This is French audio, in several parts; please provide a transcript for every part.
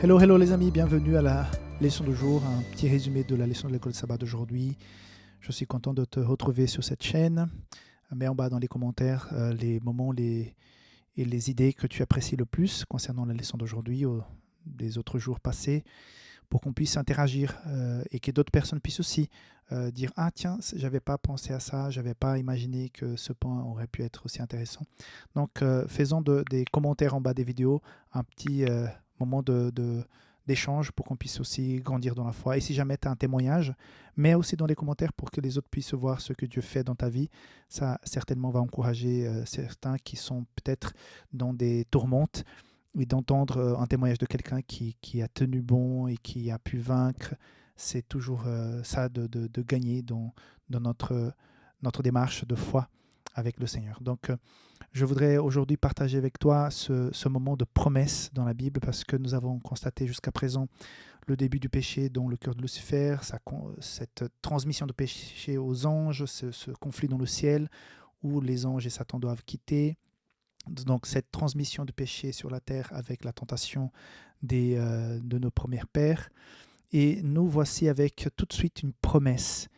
Hello, hello les amis, bienvenue à la leçon du jour, un petit résumé de la leçon de l'école de sabbat d'aujourd'hui. Je suis content de te retrouver sur cette chaîne. Mets en bas dans les commentaires les moments et les idées que tu apprécies le plus concernant la leçon d'aujourd'hui ou des autres jours passés pour qu'on puisse interagir et que d'autres personnes puissent aussi dire « Ah tiens, j'avais pas pensé à ça, j'avais pas imaginé que ce point aurait pu être aussi intéressant. » Donc faisons des commentaires en bas des vidéos, un petit moment d'échange pour qu'on puisse aussi grandir dans la foi. Et si jamais tu as un témoignage, mets aussi dans les commentaires pour que les autres puissent voir ce que Dieu fait dans ta vie. Ça certainement va encourager certains qui sont peut-être dans des tourmentes et d'entendre un témoignage de quelqu'un qui a tenu bon et qui a pu vaincre. C'est toujours ça de gagner dans notre démarche de foi avec le Seigneur. Donc, je voudrais aujourd'hui partager avec toi ce moment de promesse dans la Bible parce que nous avons constaté jusqu'à présent le début du péché dans le cœur de Lucifer, cette transmission de péché aux anges, ce conflit dans le ciel où les anges et Satan doivent quitter. Donc cette transmission de péché sur la terre avec la tentation de nos premiers pères. Et nous voici avec tout de suite une promesse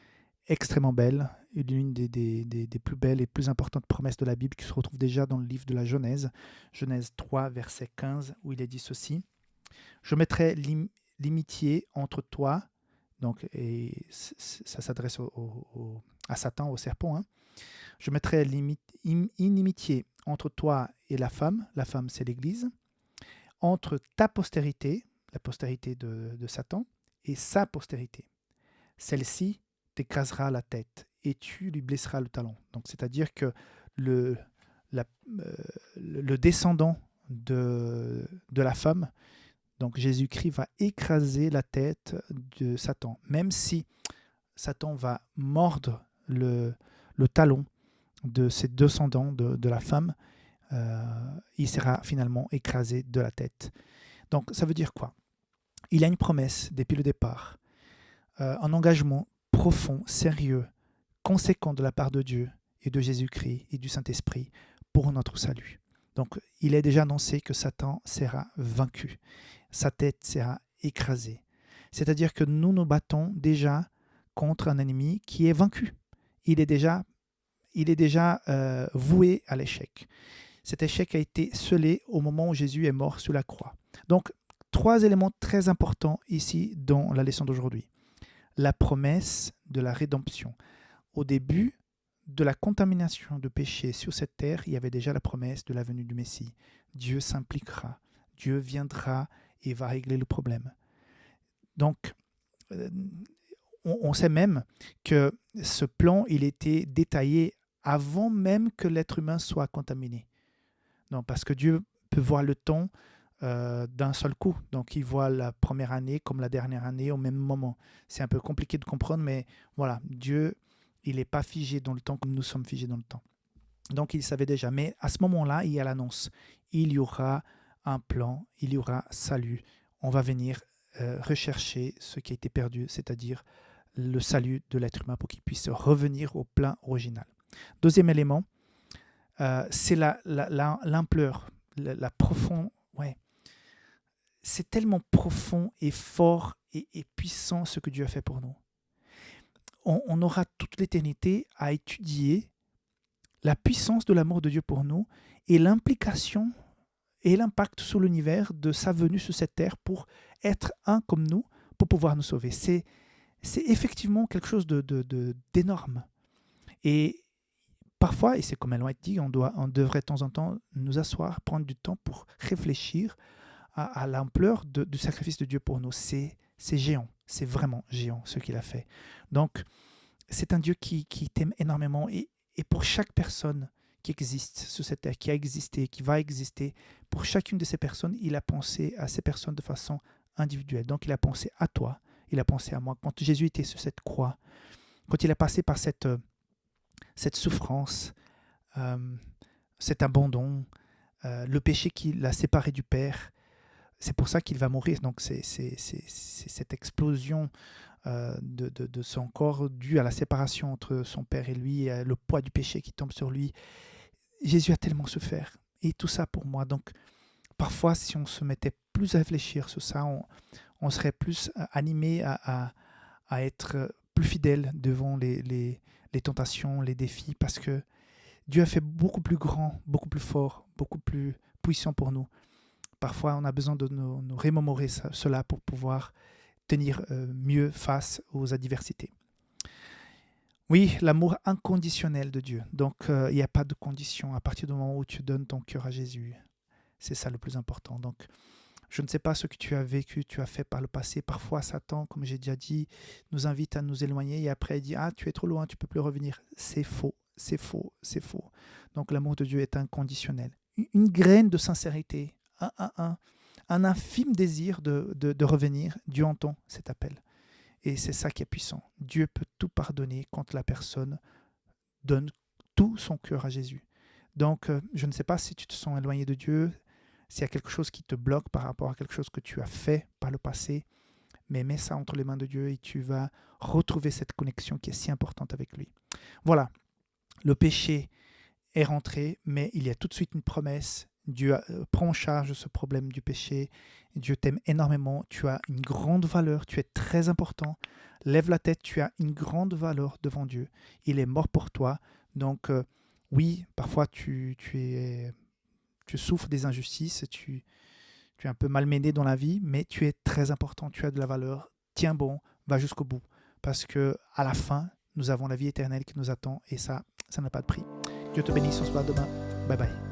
extrêmement belle, l'une des plus belles et plus importantes promesses de la Bible qui se retrouve déjà dans le livre de la Genèse, Genèse 3, verset 15, où il est dit ceci. « Je mettrai l'amitié entre toi », donc, et ça s'adresse à Satan, au serpent, hein. « Je mettrai inimitié entre toi et la femme c'est l'Église, entre ta postérité, la postérité de Satan, et sa postérité. Celle-ci t'écrasera la tête et tu lui blesseras le talon. » Donc, c'est-à-dire que le descendant de la femme, donc Jésus-Christ, va écraser la tête de Satan. Même si Satan va mordre le talon de ses descendants de la femme, il sera finalement écrasé de la tête. Donc, ça veut dire quoi? Il a une promesse depuis le départ, un engagement profond, sérieux, conséquent de la part de Dieu et de Jésus-Christ et du Saint-Esprit pour notre salut. Donc, il est déjà annoncé que Satan sera vaincu, sa tête sera écrasée. C'est-à-dire que nous nous battons déjà contre un ennemi qui est vaincu. Il est déjà voué à l'échec. Cet échec a été scellé au moment où Jésus est mort sur la croix. Donc, 3 éléments très importants ici dans la leçon d'aujourd'hui. La promesse de la rédemption. Au début de la contamination de péché sur cette terre, il y avait déjà la promesse de la venue du Messie. Dieu s'impliquera, Dieu viendra et va régler le problème. Donc, on sait même que ce plan, il était détaillé avant même que l'être humain soit contaminé. Non, parce que Dieu peut voir le temps d'un seul coup. Donc, il voit la première année comme la dernière année au même moment. C'est un peu compliqué de comprendre, mais voilà, Dieu, il n'est pas figé dans le temps comme nous sommes figés dans le temps. Donc, il savait déjà. Mais à ce moment-là, il y a l'annonce. Il y aura un plan, il y aura salut. On va venir rechercher ce qui a été perdu, c'est-à-dire le salut de l'être humain pour qu'il puisse revenir au plan original. Deuxième élément, c'est l'ampleur, la profonde. Ouais. C'est tellement profond et fort et puissant ce que Dieu a fait pour nous. On aura toute l'éternité à étudier la puissance de l'amour de Dieu pour nous et l'implication et l'impact sur l'univers de sa venue sur cette terre pour être un comme nous, pour pouvoir nous sauver. C'est effectivement quelque chose d'énorme. Et parfois, et c'est comme elle m'a dit, on devrait de temps en temps nous asseoir, prendre du temps pour réfléchir à l'ampleur du sacrifice de Dieu pour nous. C'est géant, c'est vraiment géant ce qu'il a fait. Donc, c'est un Dieu qui t'aime énormément et pour chaque personne qui existe sur cette terre, qui a existé, qui va exister, pour chacune de ces personnes, il a pensé à ces personnes de façon individuelle. Donc, il a pensé à toi, il a pensé à moi. Quand Jésus était sur cette croix, quand il a passé par cette souffrance, cet abandon, le péché qui l'a séparé du Père, c'est pour ça qu'il va mourir. Donc, c'est cette explosion de son corps due à la séparation entre son Père et lui, et le poids du péché qui tombe sur lui. Jésus a tellement souffert. Et tout ça pour moi. Donc, parfois, si on se mettait plus à réfléchir sur ça, on serait plus animé à être plus fidèle devant les tentations, les défis, parce que Dieu a fait beaucoup plus grand, beaucoup plus fort, beaucoup plus puissant pour nous. Parfois, on a besoin de nous remémorer cela pour pouvoir tenir mieux face aux adversités. Oui, l'amour inconditionnel de Dieu. Donc, il n'y a pas de condition à partir du moment où tu donnes ton cœur à Jésus. C'est ça le plus important. Donc, je ne sais pas ce que tu as vécu, tu as fait par le passé. Parfois, Satan, comme j'ai déjà dit, nous invite à nous éloigner et après il dit « Ah, tu es trop loin, tu ne peux plus revenir ». C'est faux, c'est faux, c'est faux. Donc, l'amour de Dieu est inconditionnel. Une graine de sincérité, un infime désir de revenir, Dieu entend cet appel. Et c'est ça qui est puissant. Dieu peut tout pardonner quand la personne donne tout son cœur à Jésus. Donc, je ne sais pas si tu te sens éloigné de Dieu, s'il y a quelque chose qui te bloque par rapport à quelque chose que tu as fait par le passé, mais mets ça entre les mains de Dieu et tu vas retrouver cette connexion qui est si importante avec lui. Voilà, le péché est rentré, mais il y a tout de suite une promesse. Dieu prend en charge ce problème du péché. Dieu t'aime énormément. Tu as une grande valeur. Tu es très important. Lève la tête. Tu as une grande valeur devant Dieu. Il est mort pour toi. Donc, oui, parfois tu souffres des injustices. Tu es un peu malmené dans la vie, mais tu es très important. Tu as de la valeur. Tiens bon, va jusqu'au bout. Parce que à la fin, nous avons la vie éternelle qui nous attend et ça n'a pas de prix. Dieu te bénisse, on se voit demain. Bye bye.